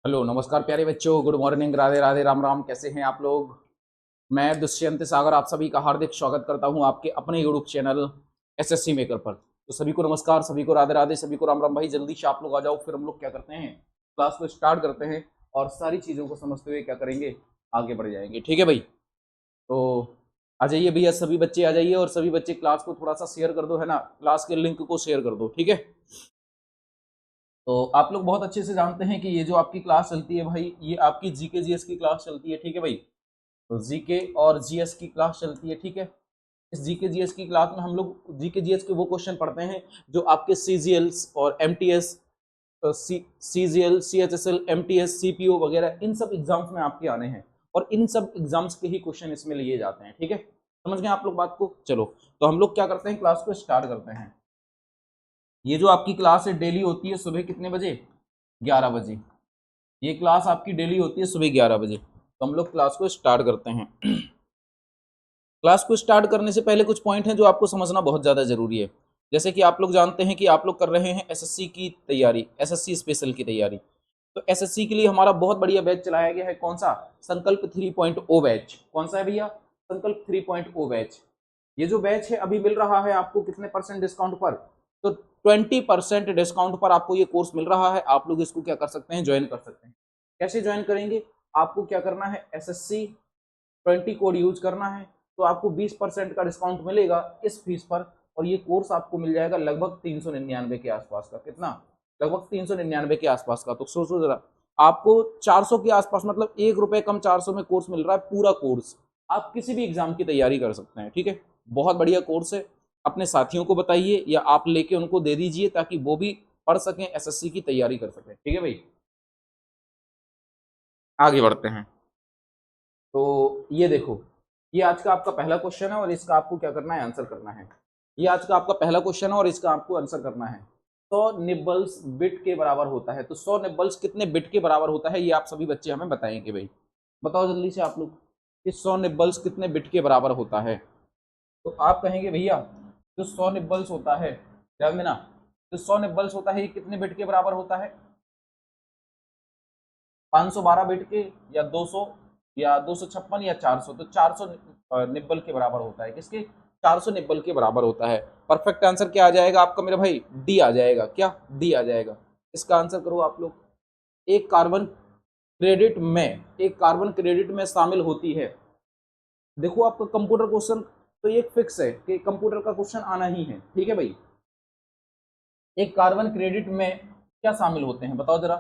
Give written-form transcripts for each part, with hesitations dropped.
Hello नमस्कार प्यारे बच्चों, गुड मॉर्निंग, राधे राधे, राम राम। कैसे हैं आप लोग? मैं दुष्यंत सागर आप सभी का हार्दिक स्वागत करता हूं आपके अपने यूट्यूब चैनल एसएससी मेकर पर। तो सभी को नमस्कार, सभी को राधे राधे, सभी को राम राम। भाई जल्दी से आप लोग आ जाओ, फिर हम लोग क्या करते हैं, क्लास को स्टार्ट करते हैं और सारी चीज़ों को समझते हुए क्या करेंगे, आगे बढ़ जाएंगे। ठीक है भाई? तो आ जाइए भैया, सभी बच्चे आ जाइए और सभी बच्चे क्लास को थोड़ा सा शेयर कर दो, है ना, क्लास के लिंक को शेयर कर दो। ठीक है? तो आप लोग बहुत अच्छे से जानते हैं कि ये जो आपकी क्लास चलती है भाई, ये आपकी जीके जीएस की क्लास चलती है। ठीक है भाई? तो जीके और जीएस की क्लास चलती है। ठीक है? इस जीके जीएस की क्लास में हम लोग जीके जीएस के वो क्वेश्चन पढ़ते हैं जो आपके सीजीएल्स और MTS, CGL, CHSL, MTS, CPO वगैरह इन सब एग्जाम्स में आपके आने हैं और इन सब एग्जाम्स के ही क्वेश्चन इसमें लिए जाते हैं। ठीक है? समझ गए आप लोग बात को? चलो, तो हम लोग क्या करते हैं, क्लास को स्टार्ट करते हैं। ये जो आपकी क्लास है डेली होती है सुबह कितने बजे? 11 बजे। ये क्लास आपकी डेली होती है सुबह 11 बजे। तो हम लोग क्लास को स्टार्ट करते हैं। क्लास को स्टार्ट करने से पहले कुछ पॉइंट हैं जो आपको समझना बहुत ज़्यादा जरूरी है। जैसे कि आप लोग जानते हैं कि आप लोग कर रहे हैं एसएससी की तैयारी, एसएससी स्पेशल की तैयारी। तो एसएससी के लिए हमारा बहुत बढ़िया बैच चलाया गया है। कौन सा? संकल्प 3.0 बैच। कौन सा है भैया? संकल्प 3.0 बैच। ये जो बैच है अभी मिल रहा है आपको कितने परसेंट डिस्काउंट पर? तो 20% डिस्काउंट पर आपको ये कोर्स मिल रहा है। आप लोग इसको क्या कर सकते हैं, ज्वाइन कर सकते हैं। कैसे ज्वाइन करेंगे? आपको क्या करना है, एसएससी 20 कोड यूज करना है, तो आपको 20% का डिस्काउंट मिलेगा इस फीस पर। और ये कोर्स आपको मिल जाएगा लगभग 399 के आसपास का। कितना? लगभग 399 के आसपास का। तो सोचो जरा, आपको 400 के आसपास, मतलब 1 रुपए कम 400 में कोर्स मिल रहा है। पूरा कोर्स आप किसी भी एग्जाम की तैयारी कर सकते हैं। ठीक है? बहुत बढ़िया कोर्स है। अपने साथियों को बताइए या आप लेके उनको दे दीजिए ताकि वो भी पढ़ सकें, एसएससी की तैयारी कर सकें। ठीक है भाई? आगे बढ़ते हैं। तो ये देखो, ये आज का आपका पहला क्वेश्चन है और इसका आपको क्या करना है, आंसर करना है। ये आज का आपका पहला क्वेश्चन है और इसका आपको आंसर करना है। 100 निबल्स बिट के बराबर होता है। तो 100 निबल्स कितने बिट के बराबर होता है, ये आप सभी बच्चे हमें बताएंगे भाई। बताओ जल्दी से आप लोग कि 100 निबल्स कितने बिट के बराबर होता है। तो आप कहेंगे भैया जो 100 निबल्स होता है, ध्यान देना, जो 100 निबल्स होता है ये कितने बिट के बराबर होता है? 512 बिट के, या 200, या 256, या 400? तो 400 निब्बल के बराबर होता है। किसके? 400 निब्बल के बराबर होता है। परफेक्ट आंसर क्या आ जाएगा आपका मेरे भाई? डी आ जाएगा। क्या? डी आ जाएगा। इसका आंसर करो आप लोग। एक कार्बन क्रेडिट में, एक कार्बन क्रेडिट में शामिल होती है। देखो आपका कंप्यूटर क्वेश्चन तो ये फिक्स है कि कंप्यूटर का क्वेश्चन आना ही है। ठीक है भाई? एक कार्बन क्रेडिट में क्या शामिल होते हैं बताओ जरा?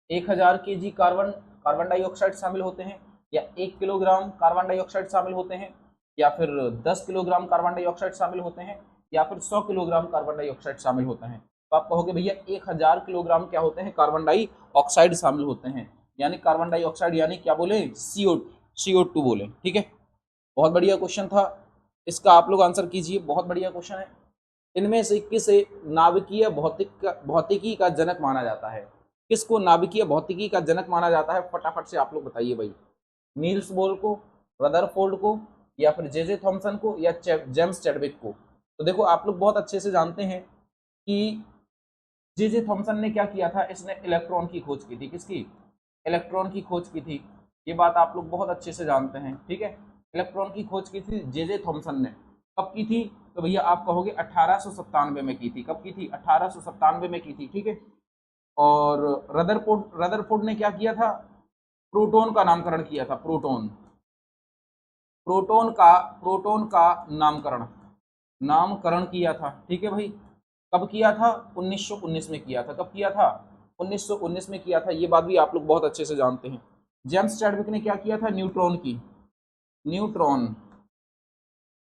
1000 kg कार्बन कार्बन डाइऑक्साइड शामिल होते हैं, या 1 किलोग्राम कार्बन डाइऑक्साइड शामिल होते हैं, या फिर 10 किलोग्राम कार्बन डाइऑक्साइड शामिल होते हैं, या फिर 100 किलोग्राम कार्बन डाइऑक्साइड शामिल होते हैं? तो आप कहोगे भैया 1000 किलोग्राम क्या होते हैं, कार्बन डाइऑक्साइड शामिल होते हैं। यानी कार्बन डाइऑक्साइड यानी क्या बोले, CO2 बोले। ठीक है? बहुत बढ़िया क्वेश्चन था। इसका आप लोग आंसर कीजिए, बहुत बढ़िया क्वेश्चन है। इनमें से किसे नाभिकीय भौतिकी का जनक माना जाता है? किसको नाभिकीय भौतिकी का जनक माना जाता है? फटाफट से आप लोग बताइए भाई। नील्स बोर को, रदरफोर्ड को, या फिर जे थॉमसन को, या जेम्स चैडविक को? तो देखो आप लोग बहुत अच्छे से जानते हैं कि जे थॉमसन ने क्या किया था, इसने इलेक्ट्रॉन की खोज की थी। किसकी? इलेक्ट्रॉन की खोज की थी। ये बात आप लोग बहुत अच्छे से जानते हैं। ठीक है? इलेक्ट्रॉन की खोज की थी जे थॉमसन ने। कब की थी? तो भैया आप कहोगे 1897 में की थी। कब की थी? 1897 में की थी। ठीक है? और रदरफोर्ड ने क्या किया था? प्रोटॉन का नामकरण किया था। प्रोटॉन का नामकरण नामकरण किया था। ठीक है भाई? कब किया था? 1919 में किया था। कब किया था? 1919 में किया था। ये बात भी आप लोग बहुत अच्छे से जानते हैं। जेम्स चैडविक ने क्या किया था? न्यूट्रॉन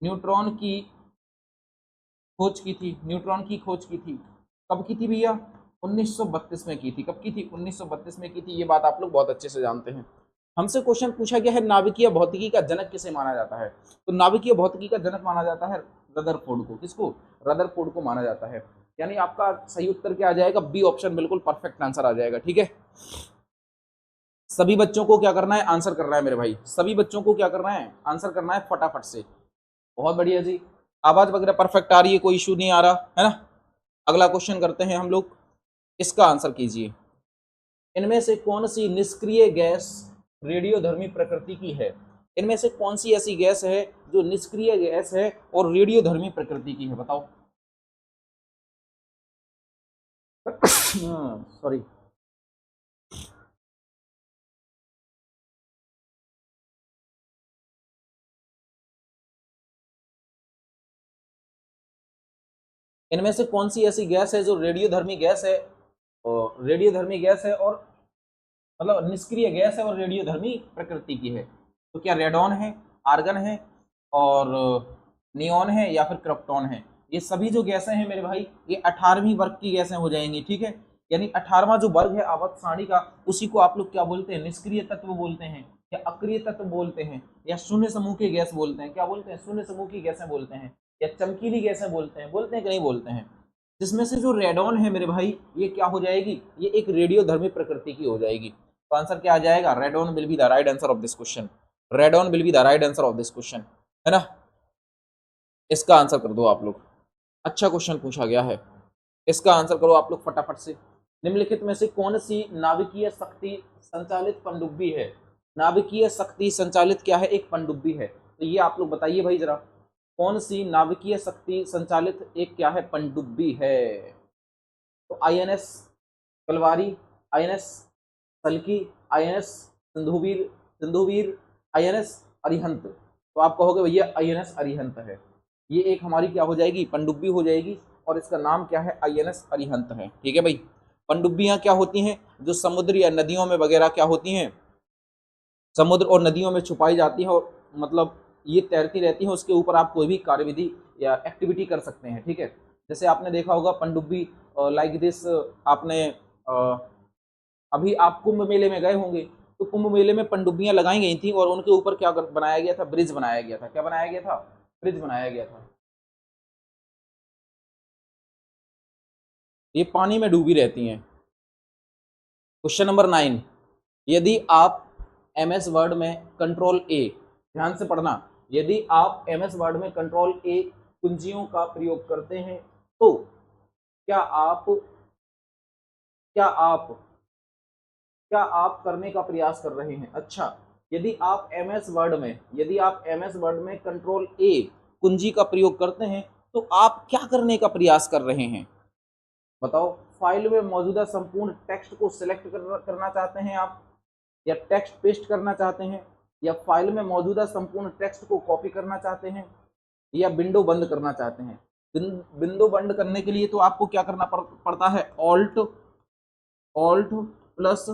न्यूट्रॉन की खोज की थी। न्यूट्रॉन की खोज की थी। कब की थी भैया? 1932 में की थी। कब की थी? 1932 में की थी। ये बात आप लोग बहुत अच्छे से जानते हैं। हमसे क्वेश्चन पूछा गया है नाभिकीय भौतिकी का जनक किसे माना जाता है? तो नाभिकीय भौतिकी का जनक माना जाता है रदरफोर्ड को। किसको? रदरफोर्ड को माना जाता है। यानी आपका सही उत्तर क्या आ जाएगा? बी ऑप्शन बिल्कुल परफेक्ट आंसर आ जाएगा। ठीक है? सभी बच्चों को क्या करना है, आंसर करना है मेरे भाई। सभी बच्चों को क्या करना है, आंसर करना है फटाफट से। बहुत बढ़िया जी। आवाज वगैरह परफेक्ट आ रही है, कोई इशू नहीं आ रहा है ना? अगला क्वेश्चन करते हैं हम लोग। इसका आंसर कीजिए। इनमें से कौन सी निष्क्रिय गैस रेडियोधर्मी प्रकृति की है? इनमें से कौन सी ऐसी गैस है जो निष्क्रिय गैस है और रेडियोधर्मी प्रकृति की है? बताओ। सॉरी। इनमें से कौन सी ऐसी गैस है जो रेडियोधर्मी गैस है, और रेडियोधर्मी गैस है और मतलब निष्क्रिय गैस है और रेडियोधर्मी प्रकृति की है? तो क्या रेडॉन है, आर्गन है, और नियॉन है, या फिर क्रिप्टॉन है? ये सभी जो गैसें हैं मेरे भाई, ये 18वीं वर्ग की गैसें हो जाएंगी, ठीक है। यानी 18वां जो वर्ग है आवर्त सारणी का, उसी को आप लोग क्या बोलते हैं? निष्क्रिय तत्व बोलते हैं, या अक्रिय तत्व बोलते हैं, या शून्य समूह की गैस बोलते हैं। क्या बोलते हैं? शून्य समूह की गैसें बोलते हैं, या चमकीली गैसें बोलते हैं। बोलते हैं कि नहीं बोलते हैं? जिसमें से जो रेडॉन है मेरे भाई, ये क्या हो जाएगी? ये एक रेडियोधर्मी प्रकृति की हो जाएगी। तो आंसर क्या आ जाएगा? Radon will be the right answer of this question. Radon will be the right answer of this question, है ना। इसका आंसर कर दो आप लोग। अच्छा क्वेश्चन पूछा गया है, इसका आंसर करो आप लोग फटाफट से। निम्नलिखित में से कौन सी नाभिकीय शक्ति संचालित पनडुब्बी है? नाभिकीय शक्ति संचालित क्या है? एक पनडुब्बी है। तो ये आप लोग बताइए भाई जरा, कौन सी नाभिकीय शक्ति संचालित एक क्या है? पनडुब्बी है। तो INS Kalvari, INS Salki, INS Sindhuvir, Sindhuvir, INS Arihant. तो आप कहोगे भैया आईएनएस अरिहंत है। ये एक हमारी क्या हो जाएगी? पनडुब्बी हो जाएगी, और इसका नाम क्या है? आईएनएस अरिहंत है, ठीक है भाई। पनडुब्बियां क्या होती हैं? जो समुद्र या नदियों में वगैरह क्या होती हैं? समुद्र और नदियों में छुपाई जाती है, और मतलब ये तैरती रहती है। उसके ऊपर आप कोई भी कार्यविधि या एक्टिविटी कर सकते हैं, ठीक है। जैसे आपने देखा होगा पनडुब्बी लाइक दिस, आपने अभी आप कुंभ मेले में गए होंगे, तो कुंभ मेले में पनडुब्बियां लगाई गई थी, और उनके ऊपर क्या बनाया गया था? ब्रिज बनाया गया था। क्या बनाया गया था? ब्रिज बनाया गया था। ये पानी में डूबी रहती हैं। क्वेश्चन नंबर 9, यदि आप एम एस वर्ड में कंट्रोल ए, ध्यान से पढ़ना, यदि आप एम एस वर्ड में कंट्रोल ए कुंजियों का प्रयोग करते हैं, तो क्या आप क्या आप क्या आप करने का प्रयास कर रहे हैं? अच्छा, यदि आप एम एस वर्ड में, यदि आप एम एस वर्ड में कंट्रोल ए कुंजी का प्रयोग करते हैं, तो आप क्या करने का प्रयास कर रहे हैं? बताओ। फाइल में मौजूदा संपूर्ण टेक्स्ट को सिलेक्ट करना चाहते हैं आप, या टेक्स्ट पेस्ट करना चाहते हैं, या फाइल में मौजूदा संपूर्ण टेक्स्ट को कॉपी करना चाहते हैं, या विंडो बंद करना चाहते हैं? विंडो बंद करने के लिए तो आपको क्या करना पड़ता है? ऑल्ट प्लस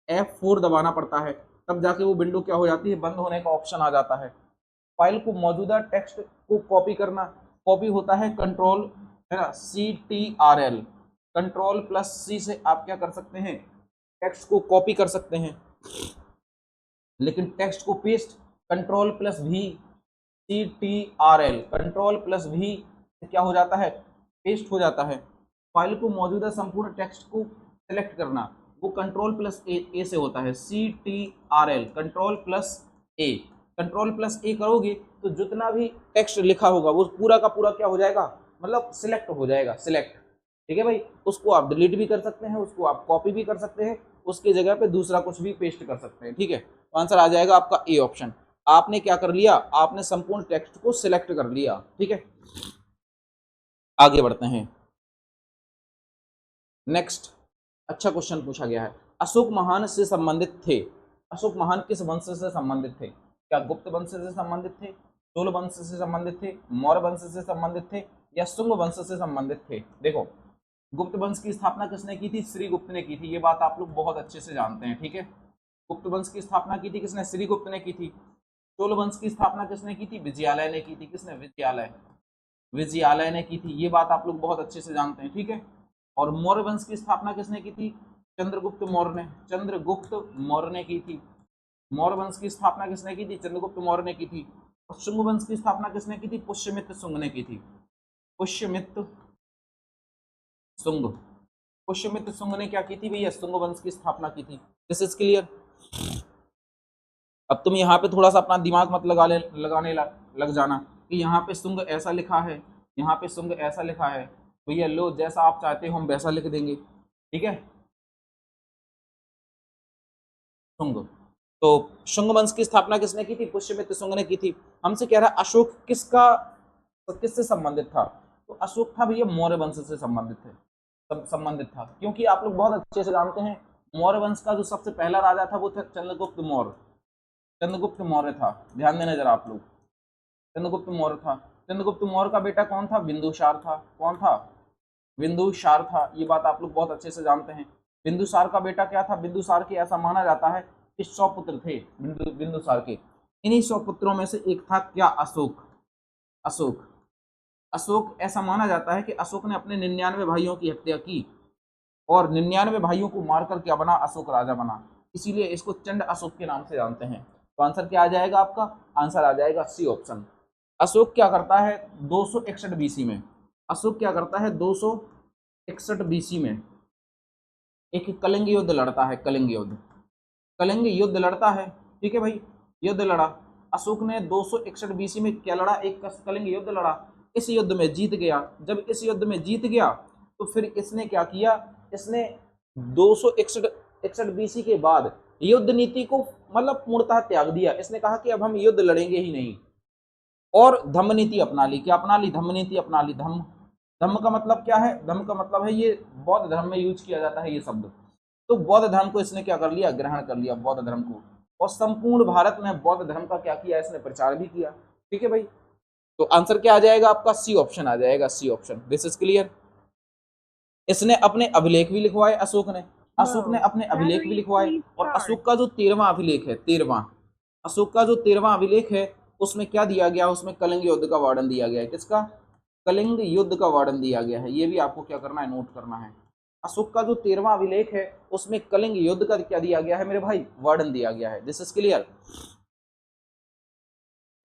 F4 दबाना पड़ता है, तब जाके वो विंडो क्या हो जाती है? बंद होने का ऑप्शन आ जाता है। फाइल को मौजूदा टेक्स्ट को कॉपी करना, कॉपी होता है कंट्रोल, है ना, CTRL, कंट्रोल प्लस C से आप क्या कर सकते हैं? टेक्स्ट को कॉपी कर सकते हैं। लेकिन टेक्स्ट को paste, control plus V, CTRL, control plus V से क्या हो जाता है? पेस्ट हो जाता है। फाइल को मौजूदा संपूर्ण टेक्स्ट को सेलेक्ट करना, वो कंट्रोल प्लस ए से होता है। CTRL, कंट्रोल प्लस ए, कंट्रोल प्लस ए करोगे तो जितना भी टेक्स्ट लिखा होगा वो पूरा का पूरा क्या हो जाएगा? मतलब सिलेक्ट हो जाएगा, सिलेक्ट, ठीक है भाई। उसको आप डिलीट भी कर सकते हैं, उसको आप कॉपी भी कर सकते हैं, उसके जगह पे दूसरा कुछ भी पेस्ट कर सकते हैं, ठीक है। तो आंसर आ जाएगा आपका ए ऑप्शन। आपने क्या कर लिया? आपने संपूर्ण टेक्स्ट को सिलेक्ट कर लिया, ठीक है। आगे बढ़ते हैं, नेक्स्ट। अच्छा क्वेश्चन पूछा गया है, अशोक महान से संबंधित थे। अशोक महान किस वंश से संबंधित थे? क्या गुप्त वंश से संबंधित थे, चोल वंश से संबंधित थे, मौर्य वंश से संबंधित थे, या शुंग वंश से संबंधित थे? देखो, गुप्त वंश की स्थापना किसने की थी? श्री गुप्त ने की थी। ये बात आप लोग बहुत अच्छे से जानते हैं, ठीक है। गुप्त वंश की स्थापना की थी किसने? श्री गुप्त ने की थी। चोल वंश की स्थापना किसने की थी? विजयालय ने की थी। किसने? विजयालय, विजयालय ने की थी। ये बात आप लोग बहुत अच्छे से जानते हैं, ठीक है। और मौर्य वंश की स्थापना किसने की थी? चंद्रगुप्त मौर्य ने, चंद्रगुप्त मौर्य ने की थी। मौर्य वंश की स्थापना किसने की थी? चंद्रगुप्त मौर्य ने की थी। और शुंग वंश की स्थापना किसने की थी? पुष्यमित्र शुंग ने की थी। पुष्यमित्र शुंग, पुष्यमित्र शुंग ने क्या की थी भैया? शुंग वंश की स्थापना की थी। This is clear. अब तुम यहाँ पे थोड़ा सा अपना दिमाग मत लगाने लग जाना कि यहाँ पे शुंग ऐसा लिखा है, यहाँ पे शुंग ऐसा लिखा है। भैया लो, जैसा आप चाहते हो हम वैसा लिख देंगे, ठीक है। शुंग। तो शुंग वंश की स्थापना किसने की थी? पुष्यमित्र शुंग ने की थी। हमसे कह रहा है अशोक किससे संबंधित था? तो अशोक था भैया मौर्य वंश से संबंधित था, क्योंकि आप लोग बहुत अच्छे से जानते हैं मौर्य वंश का जो सबसे पहला राजा था वो था चंद्रगुप्त मौर्य। चंद्रगुप्त मौर्य था, ध्यान देना जरा आप लोग, चंद्रगुप्त मौर्य था। चंद्रगुप्त मौर्य का बेटा कौन था? बिंदुसार था। कौन था? बिंदुसार था। ये बात आप लोग बहुत अच्छे से जानते हैं। बिंदुसार का बेटा क्या था? बिंदुसार के ऐसा माना जाता है कि 100 पुत्र थे बिंदुसार के। इन्हीं 100 पुत्रों में से एक था क्या? अशोक। अशोक अशोक ऐसा माना जाता है कि अशोक ने अपने 99 भाइयों की हत्या की और 99 भाइयों को मारकर क्या बना? अशोक राजा बना। इसीलिए इसको चंड अशोक के नाम से जानते हैं। तो आंसर क्या आ जाएगा आपका? आंसर आ जाएगा सी ऑप्शन। अशोक क्या करता है 261 बीसी में? अशोक क्या करता है 261 बीसी में? एक कलिंग युद्ध लड़ता है। कलिंग युद्ध, कलिंग युद्ध लड़ता है। ठीक है भाई, युद्ध लड़ा अशोक ने 261 बीसी में। क्या लड़ा? एक कलिंग युद्ध लड़ा। इस युद्ध में जीत गया। जब इस युद्ध में जीत गया तो फिर इसने क्या किया? इसने 261 बीसी के बाद युद्ध नीति को मतलब पूर्णतः त्याग दिया। इसने कहा कि अब हम युद्ध लड़ेंगे ही नहीं और धम्म नीति अपना ली। क्या अपना ली? धम्म नीति अपना ली। धम्म, धम्म का मतलब क्या है? धम्म का मतलब है, ये बौद्ध धर्म में यूज किया जाता है ये शब्द। तो बौद्ध धर्म को इसने क्या कर लिया? ग्रहण कर लिया बौद्ध धर्म को, और संपूर्ण भारत में बौद्ध धर्म का क्या किया? इसने प्रचार भी किया। ठीक है भाई, तो आंसर क्या आ जाएगा आपका? सी ऑप्शन आ जाएगा, C option. This is clear. इसने अपने अभिलेख भी लिखवाए अशोक ने अपने अभिलेख भी लिखवाए। और अशोक का जो 13वां अभिलेख है, 13वां, अशोक का जो 13वां अभिलेख है उसमें क्या दिया गया? उसमें कलिंग युद्ध का वर्णन दिया गया है। किसका? कलिंग युद्ध का वर्णन दिया गया है। ये भी आपको क्या करना है? नोट करना है। अशोक का जो 13वां अभिलेख है उसमें कलिंग युद्ध का क्या दिया गया है मेरे भाई? वर्णन दिया गया है। This is clear.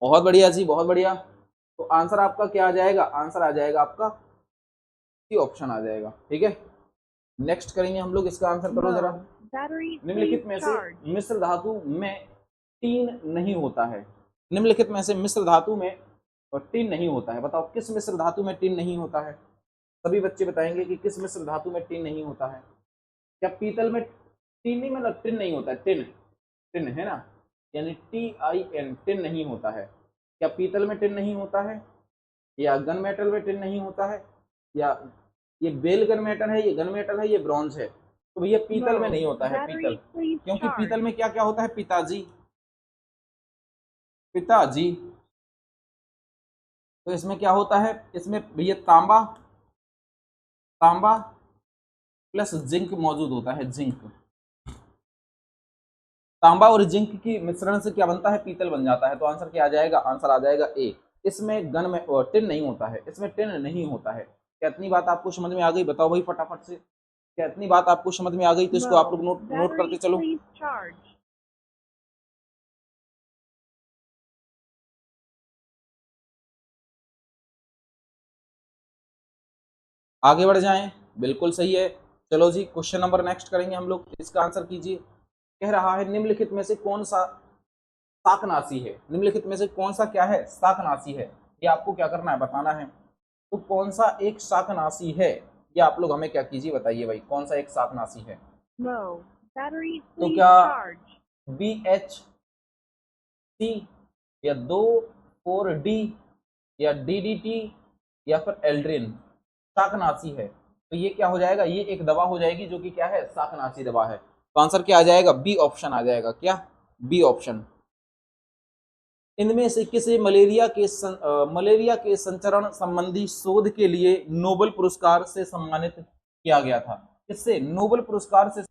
बहुत बढ़िया जी, बहुत बढ़िया। तो आंसर आपका क्या आ जाएगा? आंसर आ जाएगा आपका सी ऑप्शन आ जाएगा। ठीक है, नेक्स्ट करेंगे हम लोग। इसका आंसर करो जरा। निम्नलिखित में से मिश्र धातु में टीन नहीं होता है। निम्नलिखित में से मिश्र धातु में टीन नहीं होता है। बताओ किस मिश्र धातु में टीन नहीं होता है? सभी बच्चे बताएंगे कि किस मिश्र धातु में टीन नहीं होता है। क्या पीतल में टीन नहीं, मतलब टिन नहीं होता है? टिन, टिन है ना, यानी TIN, टिन नहीं होता है। क्या पीतल में टिन नहीं होता है, या गन मेटल में टिन नहीं होता है, या ये बेल गन मेटल है, ये गन मेटल है, ये ब्रॉन्ज है? तो भैया पीतल में नहीं होता है पीतल, क्योंकि पीतल में क्या क्या होता है? पिताजी, पिताजी। तो इसमें क्या होता है? इसमें भैया तांबा, तांबा प्लस जिंक मौजूद होता है। जिंक, तांबा और जिंक की मिश्रण से क्या बनता है? पीतल बन जाता है। तो आंसर क्या आ जाएगा? आंसर आ जाएगा ए। इसमें गन में टिन नहीं होता है, इसमें टिन नहीं होता है। क्या इतनी बात आपको समझ में आ गई? बताओ भाई फटाफट से। क्या इतनी बात आपको समझ में आ गई? तो इसको आप लोग नोट करते चलो। आगे बढ़ जाएं, बिल्कुल सही है। चलो जी, क्वेश्चन नंबर नेक्स्ट करेंगे हम लोग। इसका आंसर कीजिए। कह रहा है निम्नलिखित में से कौन सा शाकनाशी है? निम्नलिखित में से कौन सा क्या है? शाकनाशी है। ये आपको क्या करना है? बताना है। तो कौन सा एक शाकनाशी है? ये आप लोग हमें क्या कीजिए, बताइए भाई, कौन सा एक शाकनाशी है? तो क्या BHC, या 2,4-D, या DDT, या फिर एल्ड्रिन शाकनाशी है? तो ये क्या हो जाएगा? ये एक दवा हो जाएगी जो कि क्या है? शाकनाशी दवा है। तो आंसर क्या आ जाएगा? बी ऑप्शन आ जाएगा। क्या? B option. इनमें से किसे मलेरिया के संचरण संबंधी शोध के लिए नोबेल पुरस्कार से सम्मानित किया गया था? किससे? नोबेल पुरस्कार से